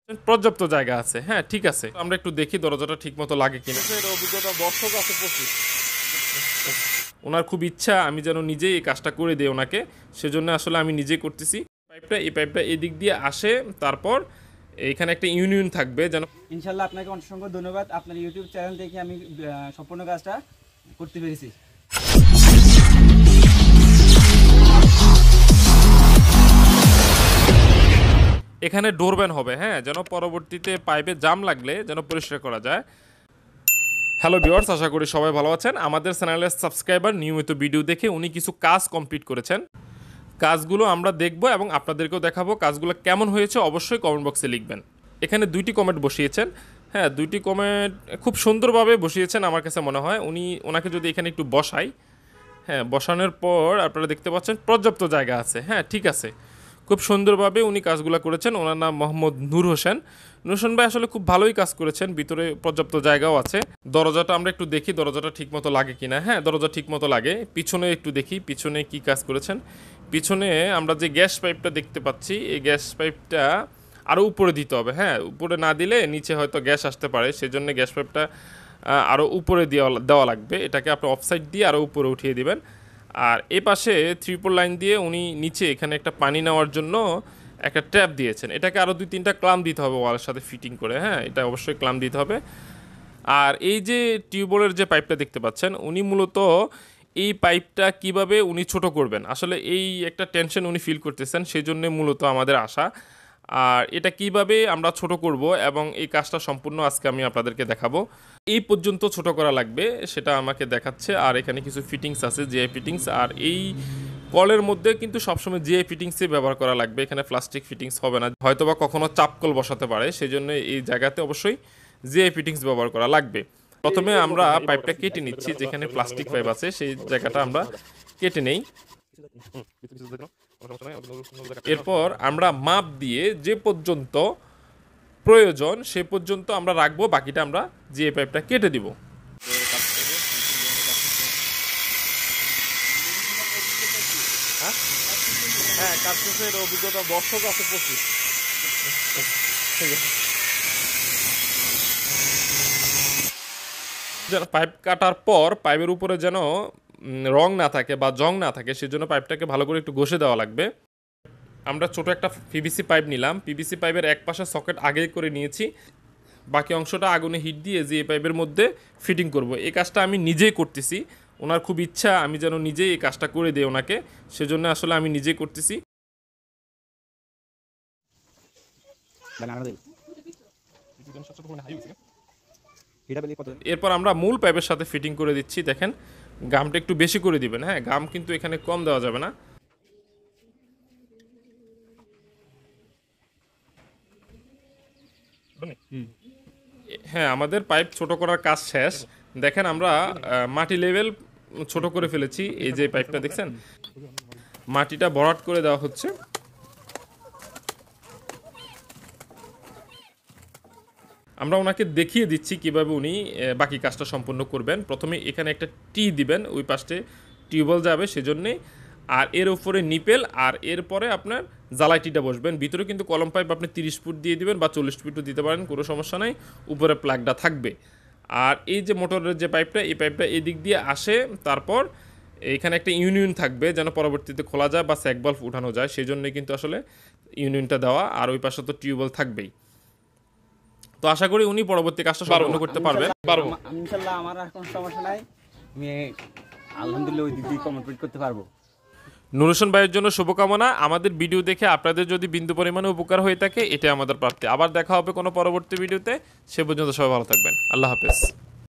পর্যাপ্ত জায়গা আছে। হ্যাঁ, ঠিক আছে, আমরা একটু দেখি দরজাটা ঠিক মতো লাগে কিনা। অভিজ্ঞতা দর্শক আছে প্রচুর। ওনার খুব ইচ্ছা আমি যেন নিজেই এই কাজটা করে দিই ওনাকে, সেজন্য আসলে আমি নিজেই করতেছি। এই পাইপটা এদিক দিয়ে আসে, তারপর এখানে একটা ইউনিয়ন থাকবে যেন। ইনশাল্লাহ আপনাকে অসংখ্য ধন্যবাদ। আপনার ইউটিউব চ্যানেল দেখে আমি সম্পূর্ণ কাজটা করতে পেরেছি। এখানে ডোরব্যান হবে, হ্যাঁ, যেন পরবর্তীতে পাইপে জাম লাগলে যেন পরিষ্কার করা যায়। হ্যালো ভিউয়ার্স, আশা করি সবাই ভালো আছেন। আমাদের চ্যানেলের সাবস্ক্রাইবার নিয়মিত ভিডিও দেখে উনি কিছু কাজ কমপ্লিট করেছেন। কাজগুলো আমরা দেখব এবং আপনাদেরকেও দেখাবো। কাজগুলো কেমন হয়েছে অবশ্যই কমেন্ট বক্সে লিখবেন। এখানে 2টি কমেন্ট বসিয়েছেন। হ্যাঁ, 2টি কমেন্ট খুব সুন্দরভাবে বসিয়েছেন আমার কাছে মনে হয়। ওনাকে যদি এখানে একটু বসাই, হ্যাঁ, বসানোর পর আপনারা দেখতে পাচ্ছেন পর্যাপ্ত জায়গা আছে। হ্যাঁ, ঠিক আছে, খুব সুন্দরভাবে উনি কাজগুলো করেছেন। ওনার নাম মোহাম্মদ নূর হোসেন। নূর হোসেন ভাই আসলে খুব ভালোই কাজ করেছেন, ভিতরে পর্যাপ্ত জায়গাও আছে। দরজাটা আমরা একটু দেখি দরজাটা ঠিক মতো লাগে কিনা। হ্যাঁ, দরজা ঠিক মতো লাগে। পিছনে একটু দেখি পিছনে কি কাজ করেছেন। পিছনে আমরা যে গ্যাস পাইপটা দেখতে পাচ্ছি, এই গ্যাস পাইপটা আরও উপরে দিতে হবে। হ্যাঁ, উপরে না দিলে নিচে হয়তো গ্যাস আসতে পারে, সেজন্য গ্যাস পাইপটা আরও উপরে দেওয়া লাগবে। এটাকে আপনি অফসাইড দিয়ে আরও উপরে উঠিয়ে দিবেন। আর এ পাশে 3-4 লাইন দিয়ে উনি নিচে এখানে একটা পানি নেওয়ার জন্য একটা ট্যাপ দিয়েছেন। এটাকে আরও 2-3টা ক্লাম দিতে হবে ওয়ালের সাথে ফিটিং করে। হ্যাঁ, এটা অবশ্যই ক্লাম দিতে হবে। আর এই যে টিউবওয়েলের যে পাইপটা দেখতে পাচ্ছেন, উনি মূলত এই পাইপটা কিভাবে উনি ছোট করবেন, আসলে এই একটা টেনশন উনি ফিল করতেছেন, সেই জন্য মূলত আমাদের আশা। আর এটা কিভাবে আমরা ছোট করব এবং এই কাজটা সম্পূর্ণ আজকে আমি আপনাদেরকে দেখাবো। এই পর্যন্ত ছোট করা লাগবে সেটা আমাকে দেখাচ্ছে। আর এখানে কিছু ফিটিংস আছে, জিআই ফিটিংস। আর এই কলের মধ্যে কিন্তু সবসময় জিআই ফিটিংসই ব্যবহার করা লাগবে, এখানে প্লাস্টিক ফিটিংস হবে না। হয়তোবা কখনো চাপকল বসাতে পারে, সেই জন্য এই জায়গাতে অবশ্যই জিআই ফিটিংস ব্যবহার করা লাগবে। প্রথমে আমরা পাইপটা কেটে নিচ্ছি, যেখানে প্লাস্টিক পাইপ আছে সেই জায়গাটা আমরা কেটে নেই। এরপর আমরা মাপ দিয়ে যে পর্যন্ত প্রয়োজন সে পর্যন্ত আমরা রাখবো, বাকিটা আমরা জিআই পাইপটা কেটে দিব। হ্যাঁ, কাজ শেষের অভিজ্ঞতা দর্শক আছে প্রচুর। যেন পাইপ কাটার পর পাইপের উপরে যেন রং না থাকে বা জং না থাকে, সেজন্য পাইপটাকে ভালো করে একটু ঘষে দেওয়া লাগবে। আমরা ছোট একটা পিভিসি পাইপ নিলাম। পিভিসি পাইপের এক পাশে সকেট আগেই করে নিয়েছি, বাকি অংশটা আগুনে হিট দিয়ে যে এই পাইপের মধ্যে ফিটিং করব। এই কাজটা আমি নিজেই করতেছি। ওনার খুব ইচ্ছা আমি যেন নিজেই এই কাজটা করে দিই ওনাকে, সেজন্য আসলে আমি নিজেই করতেছি। এরপর আমরা মূল পাইপের সাথে ফিটিং করে দিচ্ছি। দেখেন, গামটা একটু বেশি করে দিবেন। হ্যাঁ, গাম কিন্তু এখানে কম দেওয়া যাবে না। হ্যাঁ, আমাদের পাইপ ছোট করার কাজ শেষ। দেখেন, আমরা মাটি লেভেল ছোট করে ফেলেছি। এই যে পাইপটা দেখছেন, মাটিটা ভরাট করে দেওয়া হচ্ছে। আমরা ওনাকে দেখিয়ে দিচ্ছি কিভাবে উনি বাকি কাজটা সম্পূর্ণ করবেন। প্রথমে এখানে একটা টি দিবেন, ওই পাশে টিউবওয়েল যাবে সেজন্যে। আর এর উপরে নিপেল, আর এরপরে আপনার জ্বালাইটিটা বসবেন। ভিতরে কিন্তু কলম পাইপ আপনি 30 ফুট দিয়ে দিবেন বা 40 ফুটও দিতে পারেন, কোনো সমস্যা নাই। উপরে প্লাগটা থাকবে। আর এই যে মোটরের যে পাইপটা, এই পাইপটা এদিক দিয়ে আসে, তারপর এইখানে একটা ইউনিয়ন থাকবে যেন পরবর্তীতে খোলা যায় বা স্যাক বাল্ব উঠানো যায়, সেই জন্যই কিন্তু আসলে ইউনিয়নটা দেওয়া। আর ওই পাশে তো টিউবওয়েল থাকবেই। তো আশা করি উনি পরবর্তী কাজটা সম্পন্ন করতে পারবেন। ইনশাআল্লাহ আমার আর কোনো সমস্যা নাই, আমি আলহামদুলিল্লাহ ওই দিদি কমপ্লিট করতে পারবো। নূর হোসেন ভাইয়ের জন্য শুভকামনা। আমাদের ভিডিও দেখে আপনাদের যদি বিন্দু পরিমাণে উপকার হয়ে থাকে, এটা আমাদের প্রাপ্তি। আবার দেখা হবে কোনো পরবর্তী ভিডিওতে। সে পর্যন্ত সবাই ভালো থাকবেন। আল্লাহ হাফেজ।